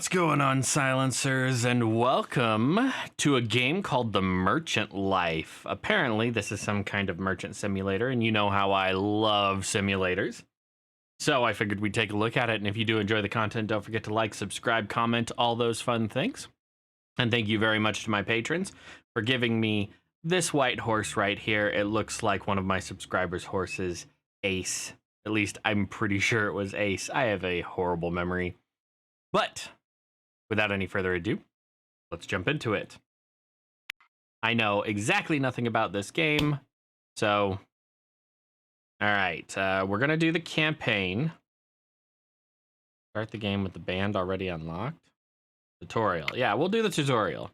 What's going on, silencers, and welcome to a game called The Merchant Life. Apparently, this is some kind of merchant simulator, and you know how I love simulators. So I figured we'd take a look at it, and if you do enjoy the content, don't forget to like, subscribe, comment, all those fun things. And thank you very much to my patrons for giving me this white horse right here. It looks like one of my subscribers' horses, Ace. At least I'm pretty sure it was Ace. I have a horrible memory. But without any further ado, let's jump into it. I know exactly nothing about this game, so all right, we're gonna do the campaign. Start the game with the band already unlocked. Tutorial. Yeah, we'll do the tutorial.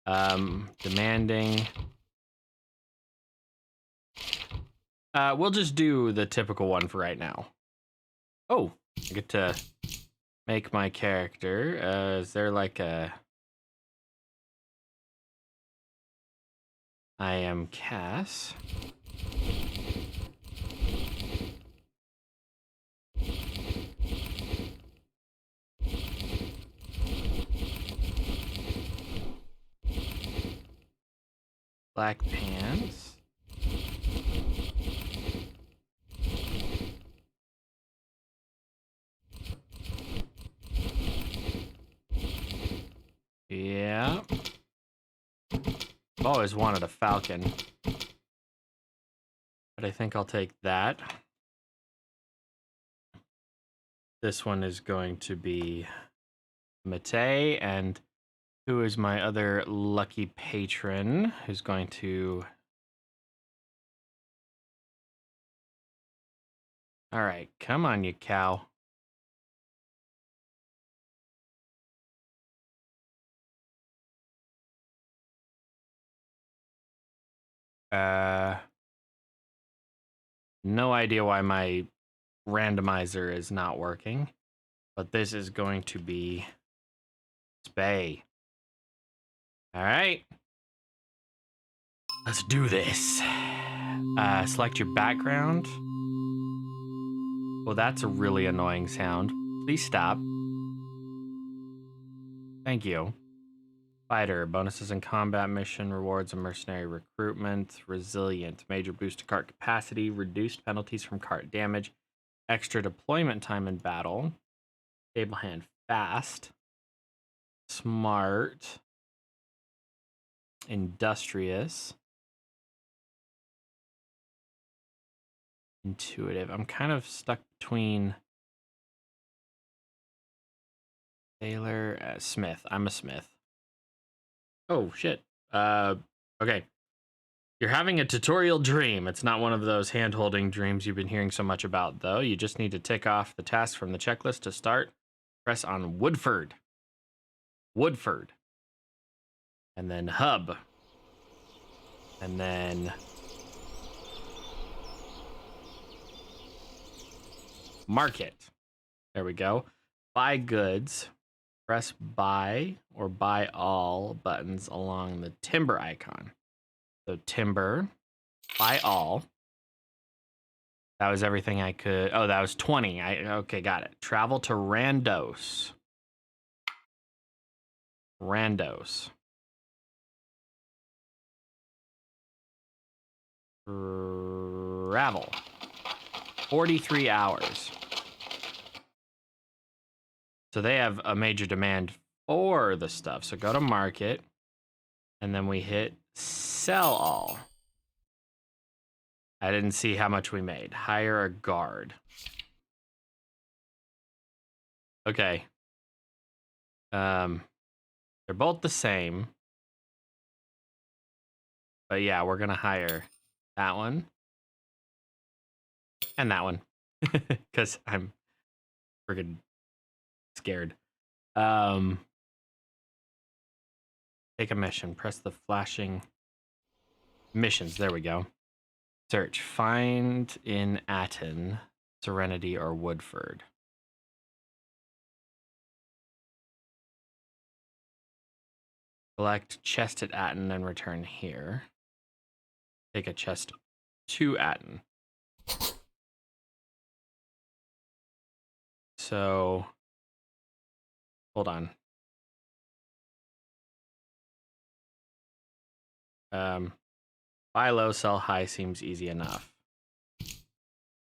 Demanding. We'll just do the typical one for right now. Oh, I get to make my character. Is there like a... I am Cass. Black pants. Yeah. Always wanted a falcon, but I think I'll take that. This one is going to be Mate, and who is my other lucky patron who's going to... All right, come on, you cow. No idea why my randomizer is not working, but this is going to be Spay. All right, let's do this. Select your background. Well, that's a really annoying sound. Please stop. Thank you. Fighter, bonuses in combat mission, rewards and mercenary recruitment, resilient, major boost to cart capacity, reduced penalties from cart damage, extra deployment time in battle, stable hand fast, smart, industrious, intuitive. I'm kind of stuck between sailor, smith. I'm a smith. Oh, shit. Okay. You're having a tutorial dream. It's not one of those hand-holding dreams you've been hearing so much about, though. You just need to tick off the tasks from the checklist to start. Press on Woodford. Woodford. And then Hub. And then Market. There we go. Buy goods. Press buy or buy all buttons along the timber icon. So timber, buy all. That was everything I could. Oh, that was 20. Okay, got it. Travel to Randos. Randos. Travel. 43 hours. So they have a major demand for the stuff. So go to market, and then we hit sell all. I didn't see how much we made. Hire a guard. Okay. They're both the same. But yeah, we're gonna hire that one. And that one. Because I'm friggin' scared. Take a mission. Press the flashing missions. There we go. Search. Find in Atten, Serenity, or Woodford. Select chest at Atten and return here. Take a chest to Atten. So Hold on. Buy low, sell high seems easy enough.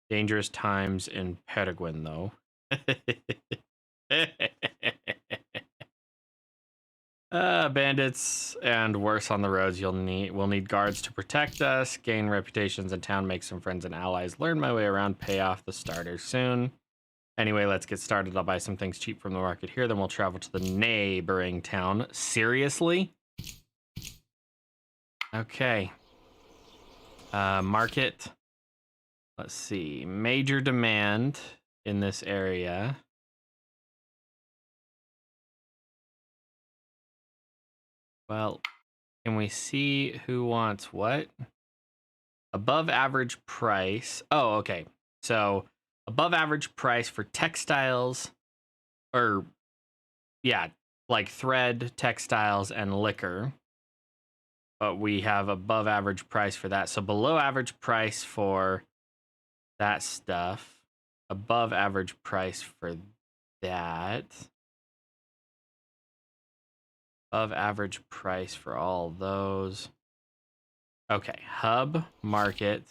Dangerous times in Peregrine, though. Bandits and worse on the roads. We'll need guards to protect us. Gain reputations in town. Make some friends and allies. Learn my way around. Pay off the starters soon. Anyway, let's get started. I'll buy some things cheap from the market here. Then we'll travel to the neighboring town. Seriously? Okay. Market. Let's see. Major demand in this area. Well, can we see who wants what? Above average price. Oh, okay. So above average price for textiles, or yeah, like thread, textiles, and liquor. But we have above average price for that. So below average price for that stuff. Above average price for that. Above average price for all those. Okay, hub, market,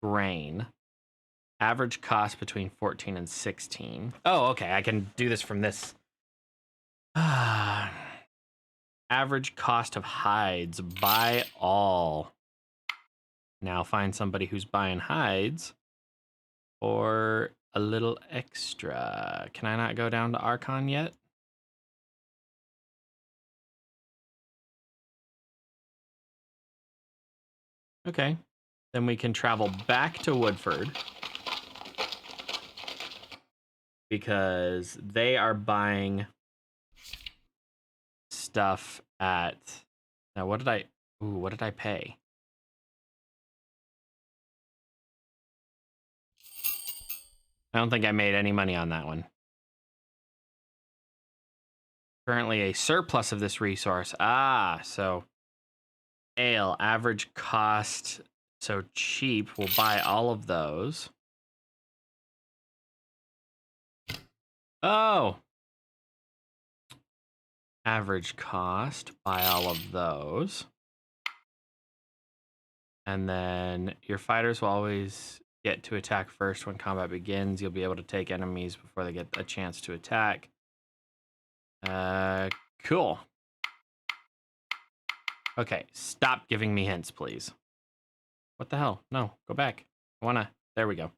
grain. Average cost between 14 and 16. Oh, okay, I can do this from this. Average cost of hides. Buy all. Now find somebody who's buying hides for a little extra. Can I not go down to Archon yet? Okay. Then we can travel back to Woodford because they are buying stuff at... Now, what did I pay? I don't think I made any money on that one. Currently a surplus of this resource. So ale, average cost, so cheap. We'll buy all of those. Oh! Average cost, buy all of those. And then your fighters will always get to attack first when combat begins. You'll be able to take enemies before they get a chance to attack. Cool. Okay, stop giving me hints, please. What the hell? No, go back. I wanna... There we go.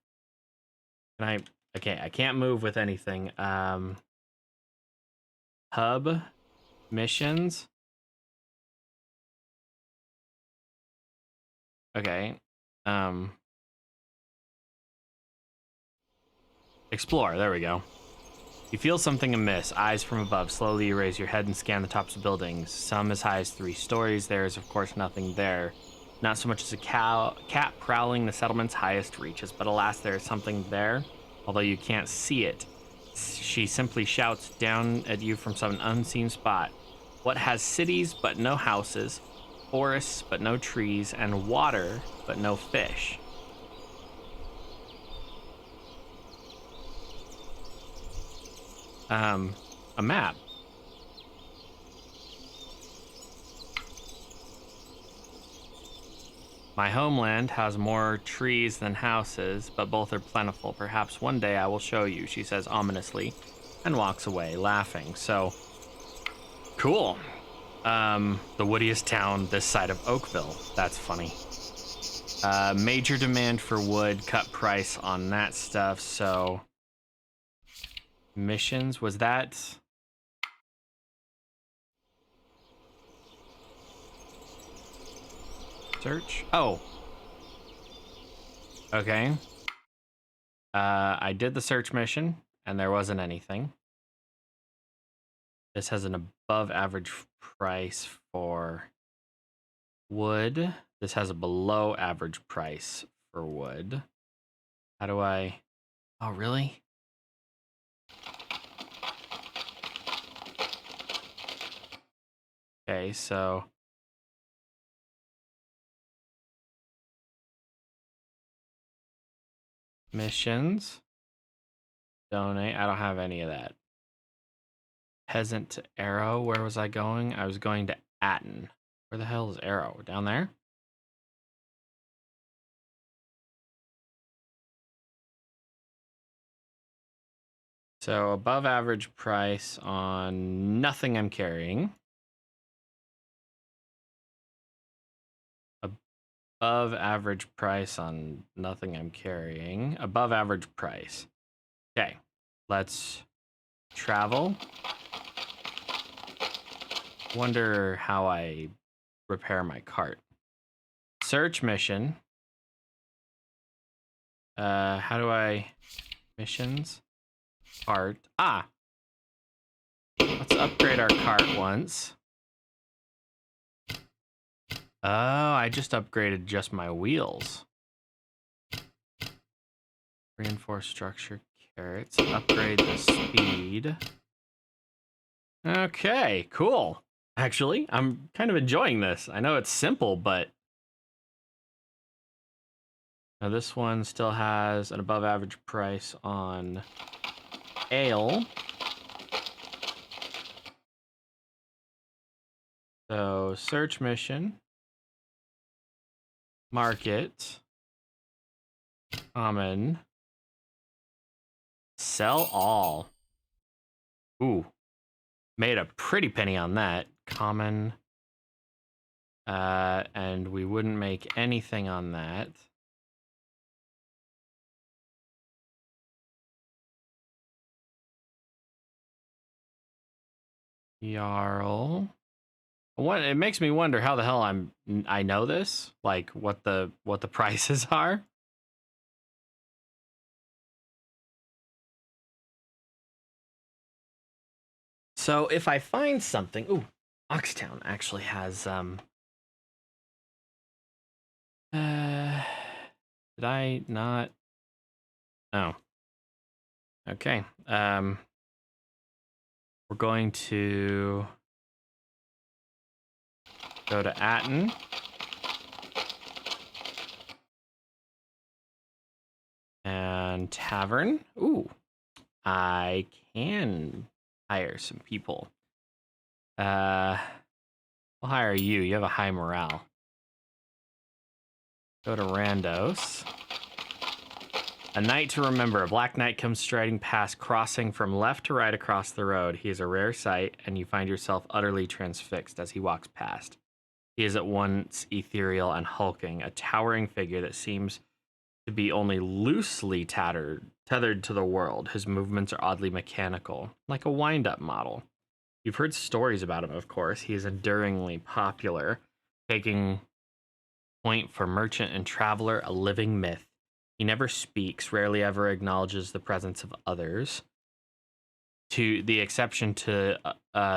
Can I... Okay, I can't move with anything. Hub missions. Okay. Explore. There we go. You feel something amiss. Eyes from above. Slowly you raise your head and scan the tops of buildings. Some as high as 3 stories. There is, of course, nothing there. Not so much as a cat prowling the settlement's highest reaches, but alas, there is something there, although you can't see it. She simply shouts down at you from some unseen spot. What has cities but no houses, forests but no trees, and water but no fish? A map. My homeland has more trees than houses, but both are plentiful. Perhaps one day I will show you, she says ominously, and walks away, laughing. So, cool. The woodiest town this side of Oakville. That's funny. Major demand for wood, cut price on that stuff, so... Missions, was that... Search? Oh. Okay. I did the search mission, and there wasn't anything. This has an above average price for wood. This has a below average price for wood. How do I... Oh, really? Okay, so... Missions. Donate. I don't have any of that. Peasant to Arrow. Where was I going? I was going to Atten. Where the hell is Arrow? Down there? So above average price on nothing I'm carrying. Above average price on nothing I'm carrying. Above average price. Okay, let's travel. Wonder how I repair my cart. Search mission. How do I... Missions? Cart. Ah! Let's upgrade our cart once. Oh, I just upgraded just my wheels. Reinforce structure, carrots. Upgrade the speed. Okay, cool. Actually, I'm kind of enjoying this. I know it's simple, but... Now this one still has an above average price on ale. So, search mission. Market. Common. Sell all. Ooh. Made a pretty penny on that. Common. And we wouldn't make anything on that. Jarl. What, it makes me wonder how the hell I know this, like what the prices are. So if I find something, ooh, Oxtown actually has did I not? Oh. Okay. We're going to go to Atten. And Tavern. Ooh. I can hire some people. I'll hire you. You have a high morale. Go to Randos. A night to remember. A black knight comes striding past, crossing from left to right across the road. He is a rare sight, and you find yourself utterly transfixed as he walks past. He is at once ethereal and hulking, a towering figure that seems to be only loosely tethered to the world. His movements are oddly mechanical, like a wind-up model. You've heard stories about him, of course. He is enduringly popular, taking point for merchant and traveler, a living myth. He never speaks, rarely ever acknowledges the presence of others. To the exception to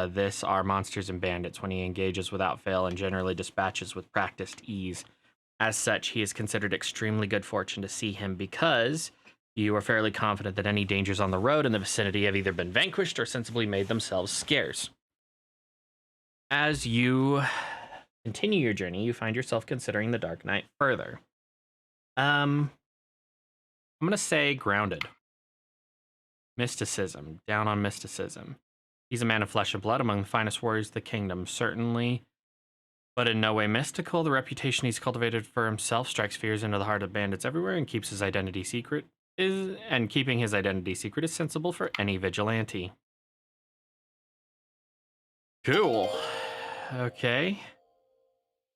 this are monsters and bandits, when he engages without fail and generally dispatches with practiced ease. As such, he is considered extremely good fortune to see him because you are fairly confident that any dangers on the road in the vicinity have either been vanquished or sensibly made themselves scarce. As you continue your journey, you find yourself considering the Dark Knight further. I'm going to say grounded. Mysticism. Down on mysticism. He's a man of flesh and blood, among the finest warriors of the kingdom, certainly, but in no way mystical. The reputation he's cultivated for himself strikes fears into the heart of bandits everywhere and keeps his identity secret. Keeping his identity secret is sensible for any vigilante. Cool. Okay.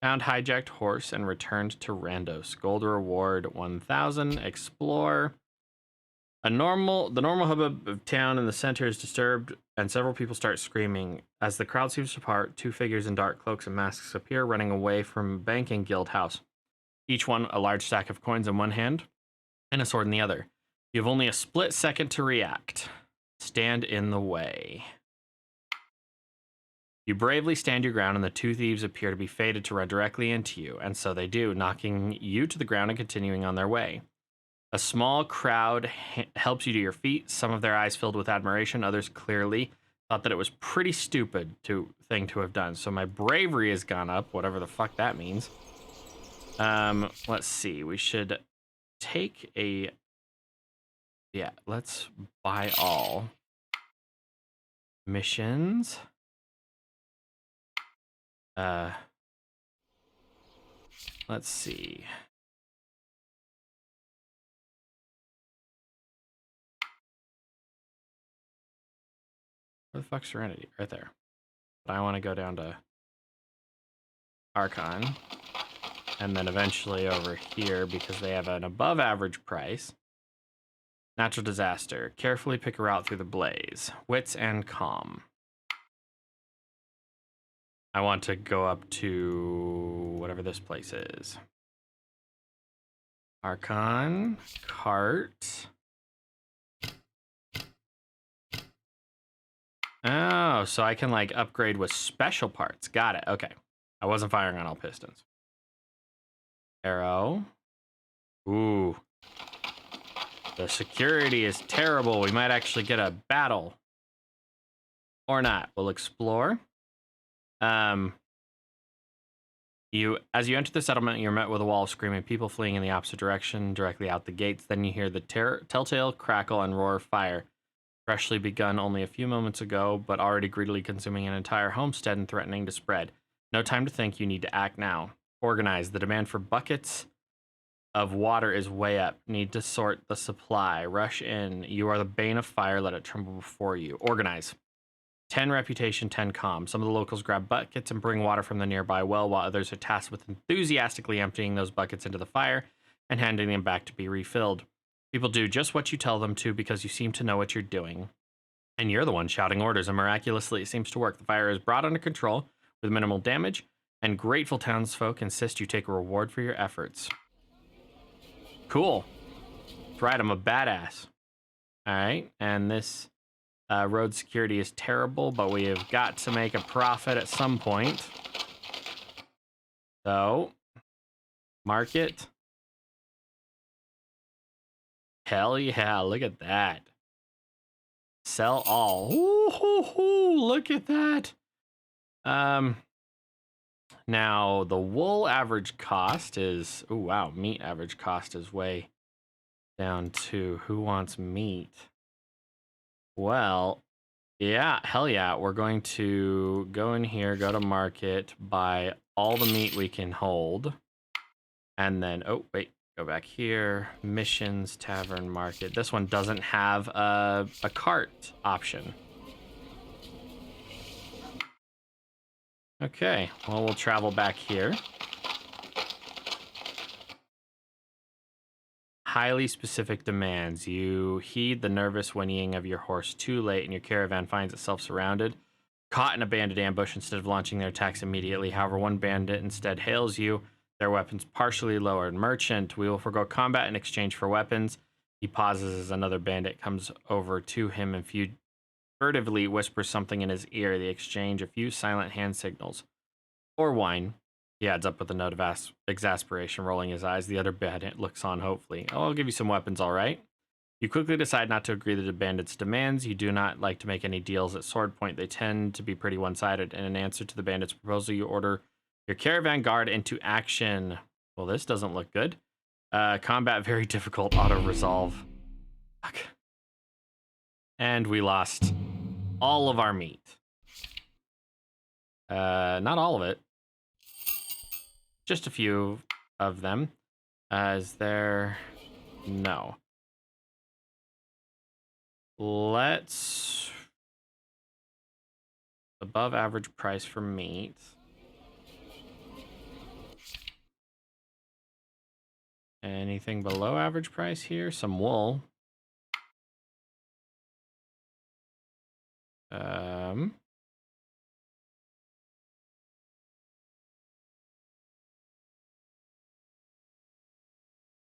Found Hijacked Horse and returned to Randos. Gold reward 1,000. Explore. The normal hubbub of town in the center is disturbed, and several people start screaming. As the crowd seems to part, two figures in dark cloaks and masks appear, running away from banking guild house. Each one a large stack of coins in one hand and a sword in the other. You have only a split second to react. Stand in the way. You bravely stand your ground, and the two thieves appear to be fated to run directly into you, and so they do, knocking you to the ground and continuing on their way. A small crowd helps you to your feet, some of their eyes filled with admiration, others clearly thought that it was pretty stupid thing to have done. So my bravery has gone up, whatever the fuck that means. Let's see. We should take a... Yeah, let's buy all. Missions. Let's see. Where the fuck's Serenity? Right there. But I want to go down to Archon. And then eventually over here, because they have an above average price. Natural disaster. Carefully pick a route through the blaze. Wits and calm. I want to go up to whatever this place is. Archon. Cart. Oh, so I can like upgrade with special parts. Got it. Okay. I wasn't firing on all pistons. Arrow. Ooh. The security is terrible. We might actually get a battle. Or not. We'll explore. As you enter the settlement, you're met with a wall of screaming people fleeing in the opposite direction, directly out the gates. Then you hear the telltale crackle and roar of fire. Freshly begun only a few moments ago, but already greedily consuming an entire homestead and threatening to spread. No time to think, you need to act now. Organize. The demand for buckets of water is way up. Need to sort the supply. Rush in. You are the bane of fire. Let it tremble before you. Organize. 10 reputation, 10 calm. Some of the locals grab buckets and bring water from the nearby well, while others are tasked with enthusiastically emptying those buckets into the fire and handing them back to be refilled. People do just what you tell them to because you seem to know what you're doing. And you're the one shouting orders, and miraculously it seems to work. The fire is brought under control with minimal damage, and grateful townsfolk insist you take a reward for your efforts. Cool. That's right, I'm a badass. All right, and this road security is terrible, but we have got to make a profit at some point. So, market. Hell yeah, look at that. Sell all. Ooh, look at that. Now the wool average cost is, oh wow, meat average cost is way down to who wants meat? Well, yeah, hell yeah. We're going to go in here, go to market, buy all the meat we can hold. And then, oh, wait, go back here. Missions, tavern, market. This one doesn't have a cart option. Okay, well, we'll travel back here. Highly specific demands. You heed the nervous whinnying of your horse too late, and your caravan finds itself surrounded, caught in a bandit ambush instead of launching their attacks immediately. However, one bandit instead hails you, their weapons partially lowered. Merchant, we will forgo combat in exchange for weapons. He pauses as another bandit comes over to him and furtively whispers something in his ear. They exchange a few silent hand signals. Or wine. He adds up with a note of exasperation, rolling his eyes. The other bandit looks on hopefully. Oh, I'll give you some weapons, all right? You quickly decide not to agree to the bandits' demands. You do not like to make any deals at sword point. They tend to be pretty one-sided. And in answer to the bandits' proposal, you order your caravan guard into action. Well, this doesn't look good. Combat very difficult. Auto-resolve. Fuck. And we lost all of our meat. Not all of it. Just a few of them. Is there... No. Let's... Above average price for meat. Anything below average price here? Some wool.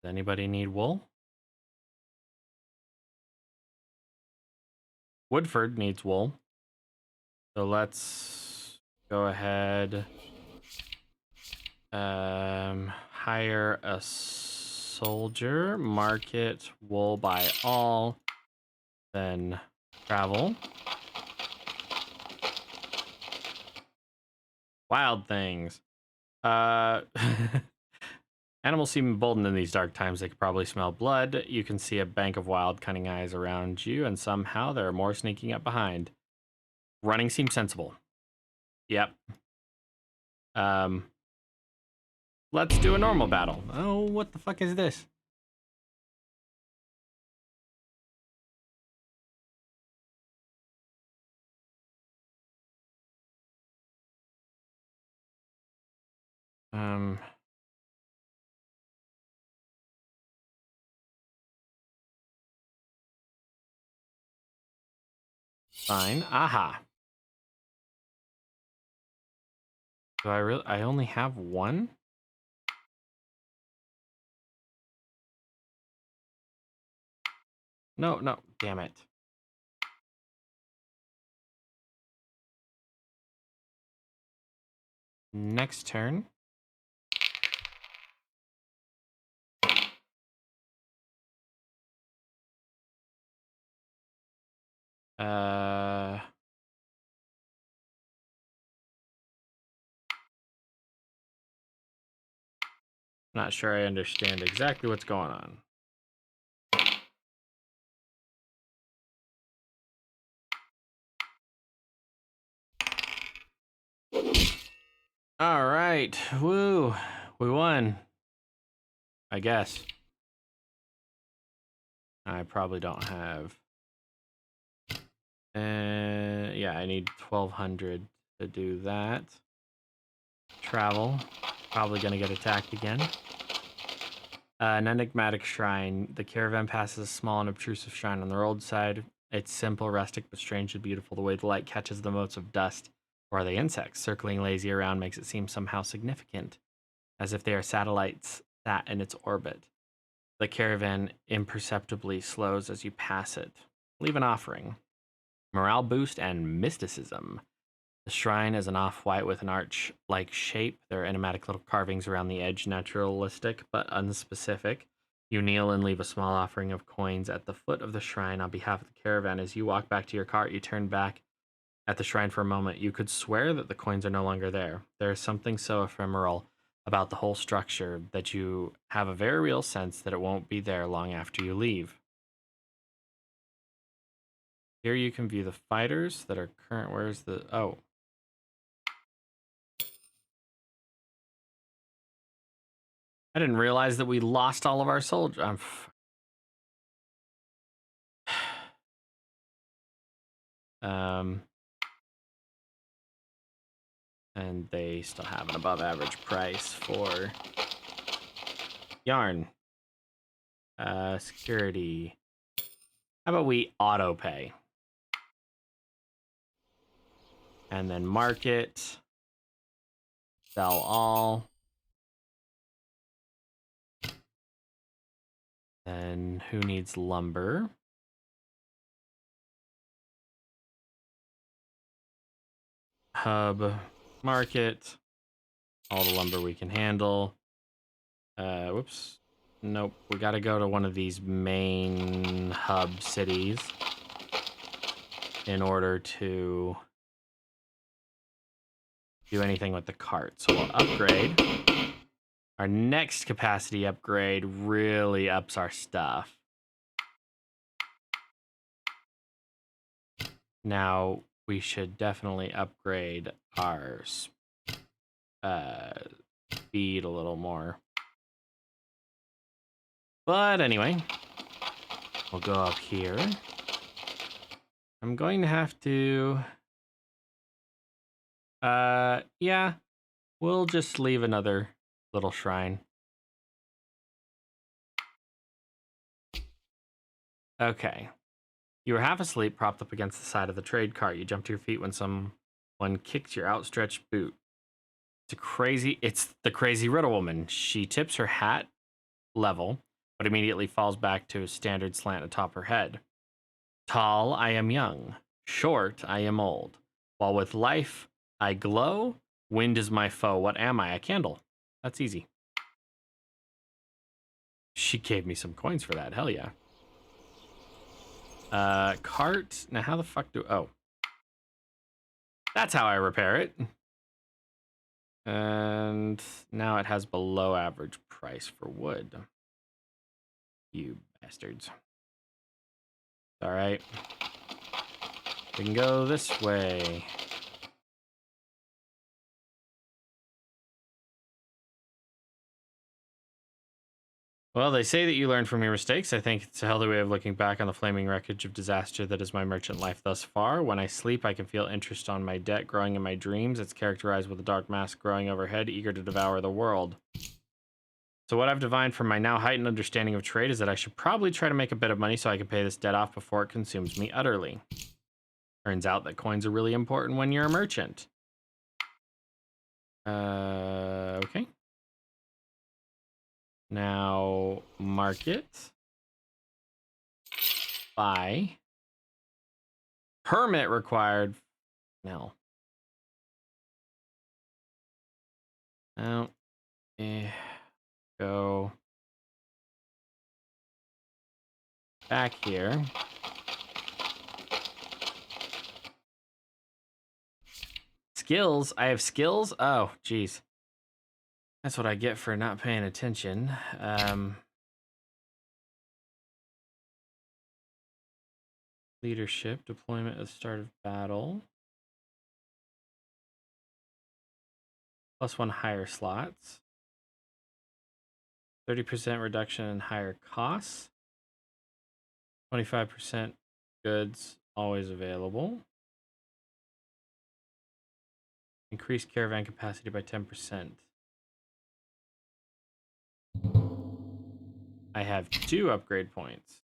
Does anybody need wool? Woodford needs wool. So let's go ahead. Hire a soldier. Market wool by all. Then travel. Wild things. Animals seem emboldened in these dark times. They could probably smell blood. You can see a bank of wild, cunning eyes around you, and somehow there are more sneaking up behind. Running seems sensible. Yep. Let's do a normal battle. Oh, what the fuck is this? Fine. Aha. Do I only have one? No, no, damn it. Next turn. Not sure I understand exactly what's going on. All right. Woo. We won. I guess. I probably don't have. Yeah, I need 1,200 to do that. Travel. Probably gonna get attacked again. An enigmatic shrine. The Caravan Pass is a small and obtrusive shrine on the roadside. It's simple, rustic, but strangely beautiful. The way the light catches the motes of dust, or are they insects, circling lazy around makes it seem somehow significant, as if they are satellites sat in its orbit. The caravan imperceptibly slows as you pass it. Leave an offering. Morale boost and mysticism. The shrine is an off-white with an arch-like shape. There are enigmatic little carvings around the edge, naturalistic but unspecific. You kneel and leave a small offering of coins at the foot of the shrine on behalf of the caravan. As you walk back to your cart, you turn back at the shrine for a moment. You could swear that the coins are no longer there. There is something so ephemeral about the whole structure that you have a very real sense that it won't be there long after you leave. Here you can view the fighters that are current. Where's the... Oh. I didn't realize that we lost all of our soldiers. And they still have an above average price for yarn. Security. How about we auto pay? And then market. Sell all. Then who needs lumber? Hub. Market. All the lumber we can handle. Whoops. Nope. We got to go to one of these main hub cities in order to do anything with the cart. So we'll upgrade. Our next capacity upgrade really ups our stuff. Now we should definitely upgrade our speed a little more. But anyway, we'll go up here. I'm going to have to... yeah, we'll just leave another little shrine. Okay. You were half asleep, propped up against the side of the trade cart. You jump to your feet when someone kicks your outstretched boot. It's the crazy riddle woman. She tips her hat level, but immediately falls back to a standard slant atop her head. Tall, I am young. Short, I am old. While with life, I glow. Wind is my foe. What am I? A candle. That's easy. She gave me some coins for that. Hell yeah. Cart. Now, how the fuck do... Oh. That's how I repair it. And now it has below average price for wood. You bastards. All right. We can go this way. Well, they say that you learn from your mistakes. I think it's a healthy way of looking back on the flaming wreckage of disaster that is my merchant life thus far. When I sleep, I can feel interest on my debt growing in my dreams. It's characterized with a dark mask growing overhead, eager to devour the world. So what I've divined from my now heightened understanding of trade is that I should probably try to make a bit of money so I can pay this debt off before it consumes me utterly. Turns out that coins are really important when you're a merchant. Okay. Now, market. Buy. Permit required. No. Oh. Go back here. Skills. I have skills. Oh, geez. That's what I get for not paying attention. Leadership, deployment at the start of battle. +1 higher slots. 30% reduction in higher costs. 25% goods always available. Increase caravan capacity by 10%. I have 2 upgrade points.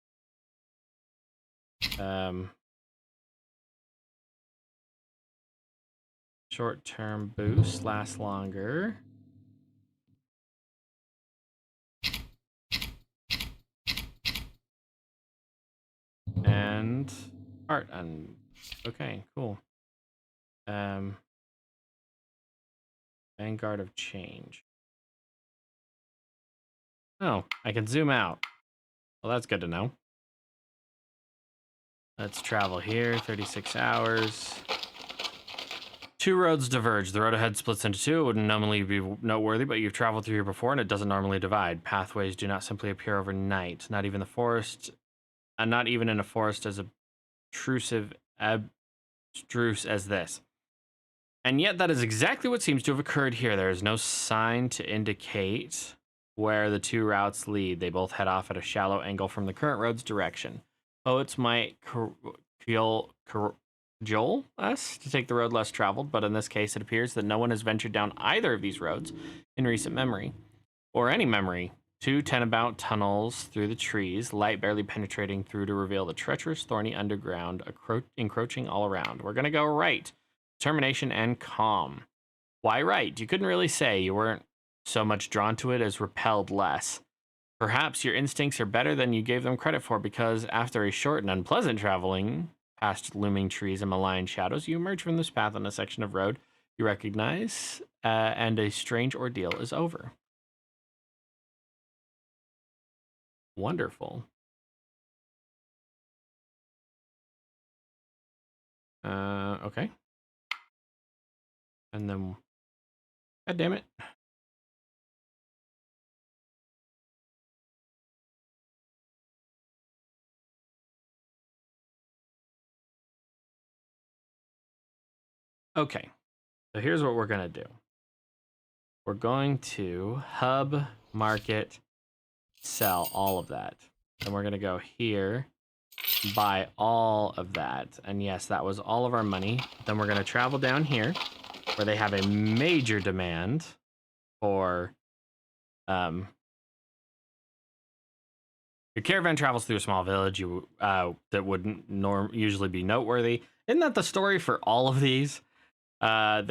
Short-term boost lasts longer. And art and okay, cool. Vanguard of Change. Oh, I can zoom out. Well, that's good to know. Let's travel here, 36 hours. 2 roads diverge. The road ahead splits into 2. It wouldn't normally be noteworthy, but you've traveled through here before, and it doesn't normally divide. Pathways do not simply appear overnight. Not even the forest, and not even in a forest as obtrusive, abstruse as this. And yet that is exactly what seems to have occurred here. There is no sign to indicate where the 2 routes lead. They both head off at a shallow angle from the current road's direction. Poets might cajole us to take the road less traveled, but in this case it appears that no one has ventured down either of these roads in recent memory, or any memory. 2 tenabout tunnels through the trees, light barely penetrating through to reveal the treacherous, thorny underground encroaching all around. We're gonna go right. Determination and calm. Why right? You couldn't really say. You weren't so much drawn to it as repelled less. Perhaps your instincts are better than you gave them credit for, because after a short and unpleasant traveling past looming trees and malign shadows, you emerge from this path on a section of road you recognize, and a strange ordeal is over. Wonderful. Okay. And then, God damn it. Okay. So here's what we're going to do. We're going to hub, market, sell all of that. And we're going to go here, buy all of that. And yes, that was all of our money. Then we're going to travel down here where they have a major demand for your caravan travels through a small village that wouldn't usually be noteworthy. Isn't that the story for all of these? But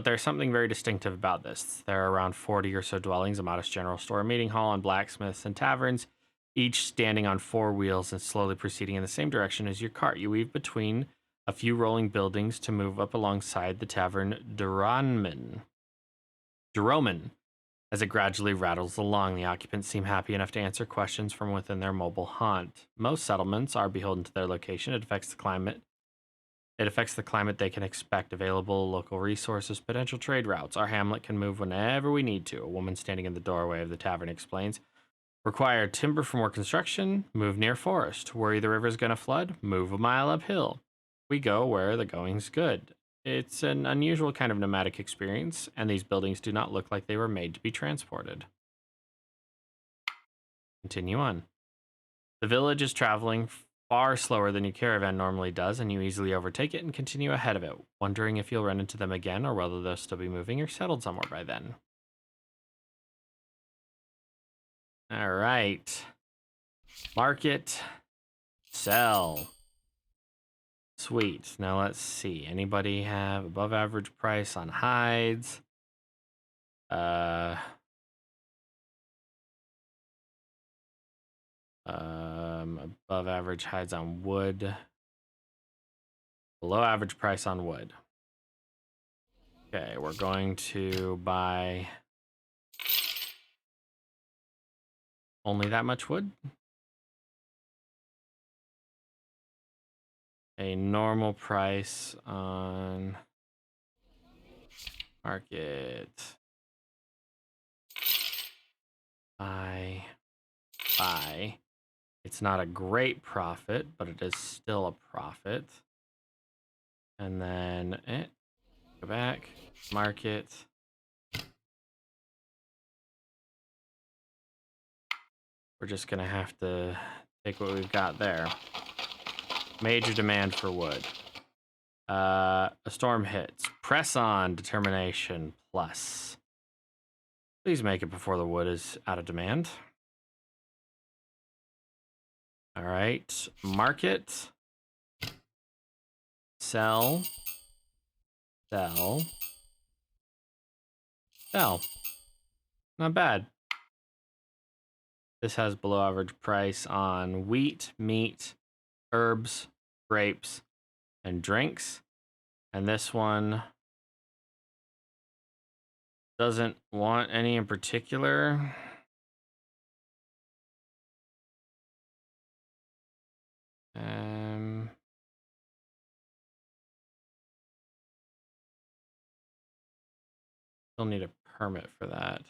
there's something very distinctive about this. There are around 40 or so dwellings, a modest general store, a meeting hall, and blacksmiths and taverns, each standing on 4 wheels and slowly proceeding in the same direction as your cart. You weave between a few rolling buildings to move up alongside the tavern Duroman. As it gradually rattles along, the occupants seem happy enough to answer questions from within their mobile haunt. Most settlements are beholden to their location. It affects the climate they can expect. Available local resources, potential trade routes. Our hamlet can move whenever we need to. A woman standing in the doorway of the tavern explains. Require timber for more construction, move near forest. Worry the river's gonna flood, move a mile uphill. We go where the going's good. It's an unusual kind of nomadic experience, and these buildings do not look like they were made to be transported. Continue on. The village is traveling far slower than your caravan normally does, and you easily overtake it and continue ahead of it, wondering if you'll run into them again or whether they'll still be moving or settled somewhere by then. All right. Market. Sell. Sweet. Now let's see. Anybody have above average price on hides? Above average hides on wood. Below average price on wood. Okay, we're going to buy only that much wood. A normal price on market. Buy. It's not a great profit, but it is still a profit. And then go back, market. We're just gonna have to take what we've got there. Major demand for wood. A storm hits. Press on, determination plus. Please make it before the wood is out of demand. All right, market. Sell. Sell. Sell. Not bad. This has below average price on wheat, meat, herbs, grapes, and drinks. And this one doesn't want any in particular. Still need a permit for that.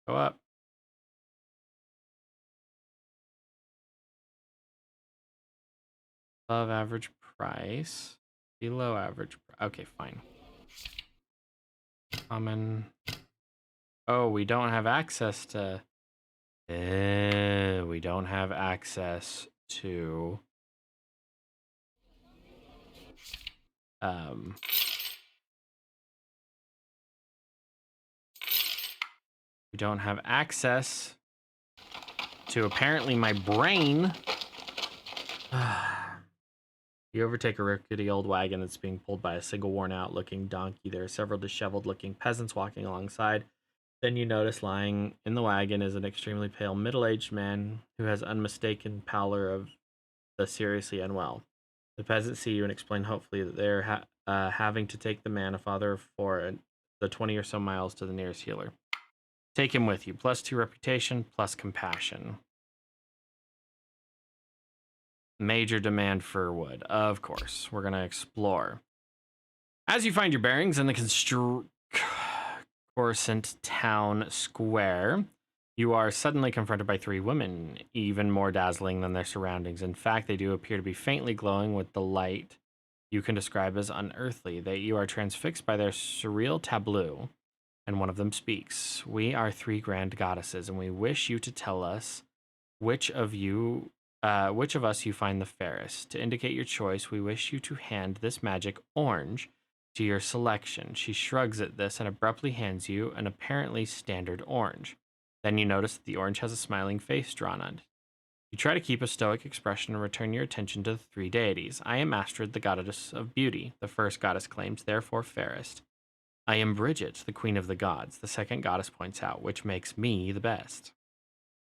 Go up. Above average price. Below average. Okay, fine. Common. Oh, we don't have access to. We don't have access to. We don't have access to apparently my brain. You overtake a rickety old wagon that's being pulled by a single worn-out looking donkey. There are several disheveled-looking peasants walking alongside. Then you notice lying in the wagon is an extremely pale middle-aged man who has unmistakable pallor of the seriously unwell. The peasants see you and explain hopefully that they're having to take the man, a father of four, the 20 or so miles to the nearest healer. Take him with you. +2 reputation, plus compassion. Major demand for wood. Of course. We're going to explore. As you find your bearings in the Coruscant town square, you are suddenly confronted by 3 women, even more dazzling than their surroundings. In fact, they do appear to be faintly glowing with the light you can describe as unearthly. You are transfixed by their surreal tableau, and one of them speaks. We are 3 grand goddesses, and we wish you to tell us which of us you find the fairest. To indicate your choice, we wish you to hand this magic orange to your selection. She shrugs at this and abruptly hands you an apparently standard orange. Then you notice that the orange has a smiling face drawn on it. You try to keep a stoic expression and return your attention to the 3 deities. I am Astrid, the goddess of beauty, the first goddess claims, therefore fairest. I am Bridget, the queen of the gods, the second goddess points out, which makes me the best.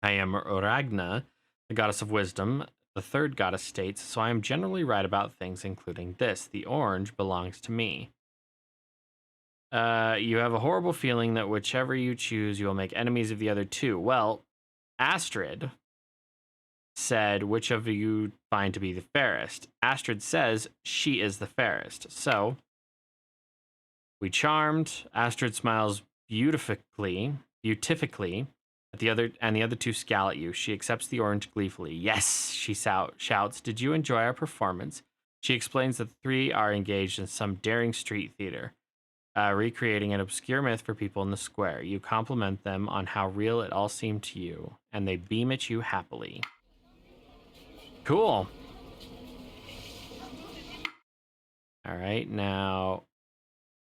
I am Ragna, the goddess of wisdom, the third goddess states, so I am generally right about things, including this. The orange belongs to me. You have a horrible feeling that whichever you choose, you will make enemies of the other 2. Well, Astrid said, which of you find to be the fairest? Astrid says she is the fairest. So, we charmed. Astrid smiles beautifically at the other two scowl at you. She accepts the orange gleefully. Yes, she shouts. Did you enjoy our performance? She explains that the three are engaged in some daring street theater, recreating an obscure myth for people in the square. You compliment them on how real it all seemed to you, and they beam at you happily. Cool. All right, now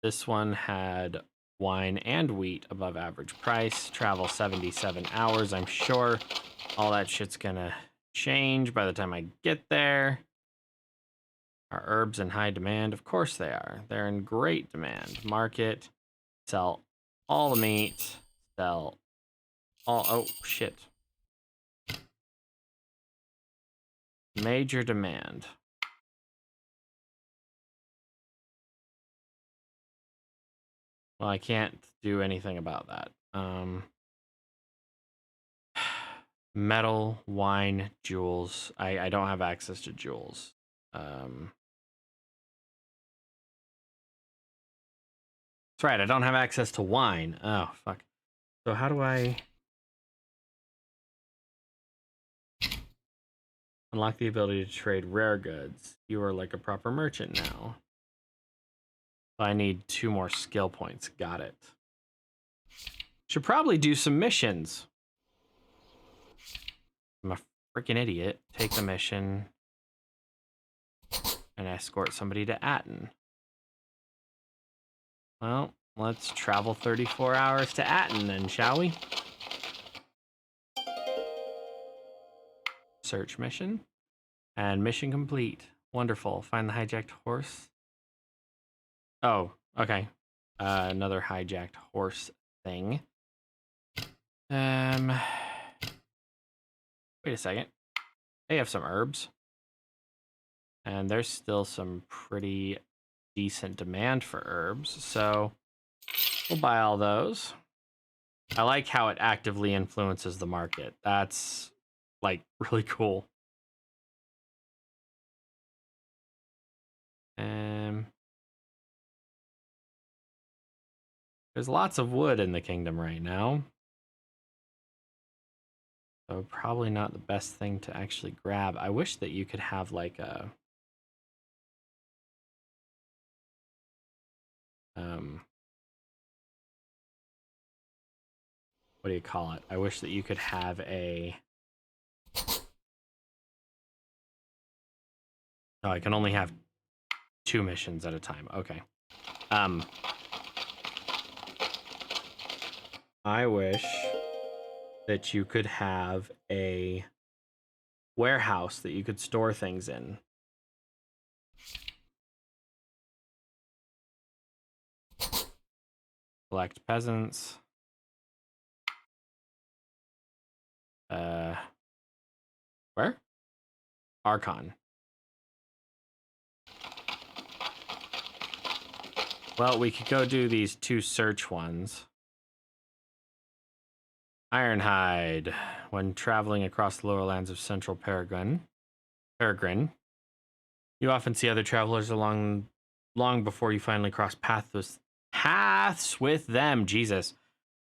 this one had wine and wheat above average price. Travel 77 hours. I'm sure all that shit's gonna change by the time I get there. Are herbs in high demand? Of course they are. They're in great demand. Market. Sell all the meat. Sell all... Oh, shit. Major demand. Well, I can't do anything about that. Metal, wine, jewels. I don't have access to jewels. That's right, I don't have access to wine. Oh, fuck. So how do I unlock the ability to trade rare goods? You are like a proper merchant now. I need 2 more skill points. Got it. Should probably do some missions. I'm a freaking idiot. Take the mission and escort somebody to Atten. Well, let's travel 34 hours to Atten then, shall we? Search mission. And mission complete. Wonderful. Find the hijacked horse. Oh, okay. Another hijacked horse thing. Wait a second. They have some herbs. And there's still some pretty decent demand for herbs, so we'll buy all those. I like how it actively influences the market. That's, like, really cool. There's lots of wood in the kingdom right now. So probably not the best thing to actually grab. I wish that you could have like a what do you call it? I wish that you could have a... Oh, I can only have 2 missions at a time. Okay. I wish that you could have a warehouse that you could store things in. Collect peasants. Where? Archon. Well, we could go do these 2 search ones. Ironhide. When traveling across the lower lands of central Peregrine, you often see other travelers long before you finally cross paths with them. Jesus.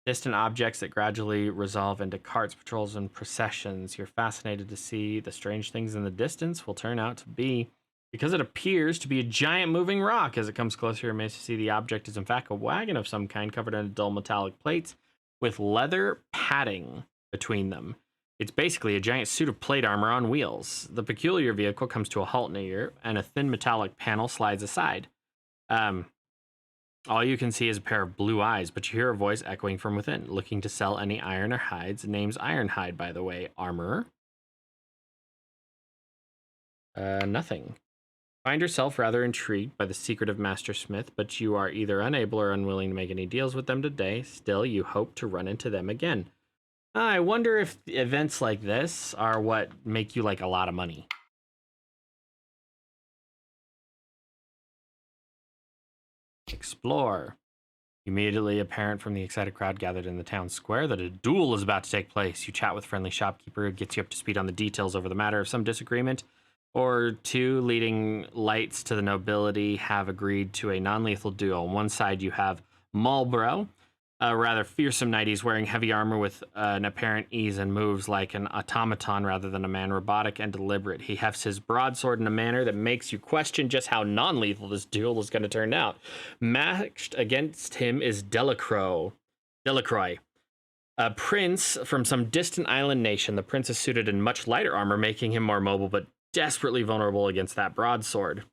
Distant objects that gradually resolve into carts, patrols, and processions. You're fascinated to see the strange things in the distance will turn out to be, because it appears to be a giant moving rock. As it comes closer, you're amazed to see the object is in fact a wagon of some kind covered in dull metallic plates with leather padding between them. It's basically a giant suit of plate armor on wheels. The peculiar vehicle comes to a halt near you, and a thin metallic panel slides aside. All you can see is a pair of blue eyes, but you hear a voice echoing from within, looking to sell any iron or hides. Name's Ironhide, by the way. Armorer. Nothing. Find yourself rather intrigued by the secret of Master Smith, but you are either unable or unwilling to make any deals with them today. Still, you hope to run into them again. I wonder if events like this are what make you, like, a lot of money. Explore. Immediately apparent from the excited crowd gathered in the town square that a duel is about to take place. You chat with a friendly shopkeeper who gets you up to speed on the details over the matter of some disagreement, or 2 leading lights to the nobility have agreed to a non-lethal duel. On one side you have Marlborough, A rather fearsome knight. He's wearing heavy armor with an apparent ease and moves like an automaton rather than a man, robotic and deliberate. He hefts his broadsword in a manner that makes you question just how non-lethal this duel is going to turn out. Matched against him is Delacroix, a prince from some distant island nation. The prince is suited in much lighter armor, making him more mobile, but desperately vulnerable against that broadsword.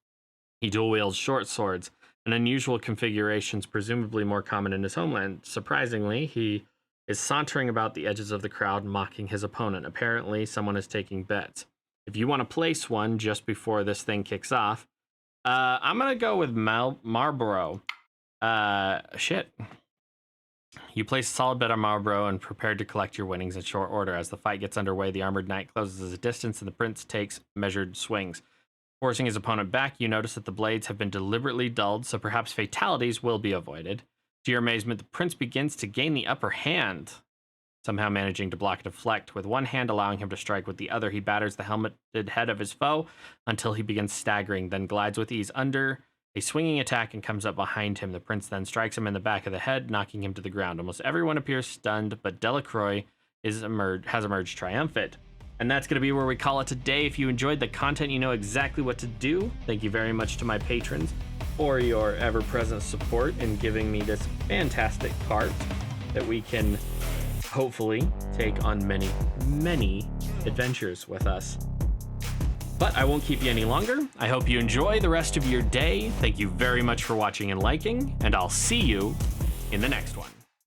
He dual wields short swords, an unusual configurations presumably more common in his homeland. Surprisingly, he is sauntering about the edges of the crowd, mocking his opponent. Apparently, someone is taking bets. If you want to place one just before this thing kicks off, I'm going to go with Marlborough. Shit. You place a solid bet on Marlborough and prepared to collect your winnings in short order. As the fight gets underway, the armored knight closes his distance and the prince takes measured swings. Forcing his opponent back, you notice that the blades have been deliberately dulled, so perhaps fatalities will be avoided. To your amazement, the prince begins to gain the upper hand, somehow managing to block and deflect. With one hand allowing him to strike, with the other he batters the helmeted head of his foe until he begins staggering, then glides with ease under a swinging attack and comes up behind him. The prince then strikes him in the back of the head, knocking him to the ground. Almost everyone appears stunned, but Delacroix has emerged triumphant. And that's going to be where we call it today. If you enjoyed the content, you know exactly what to do. Thank you very much to my patrons for your ever-present support in giving me this fantastic cart that we can hopefully take on many, many adventures with us. But I won't keep you any longer. I hope you enjoy the rest of your day. Thank you very much for watching and liking, and I'll see you in the next one.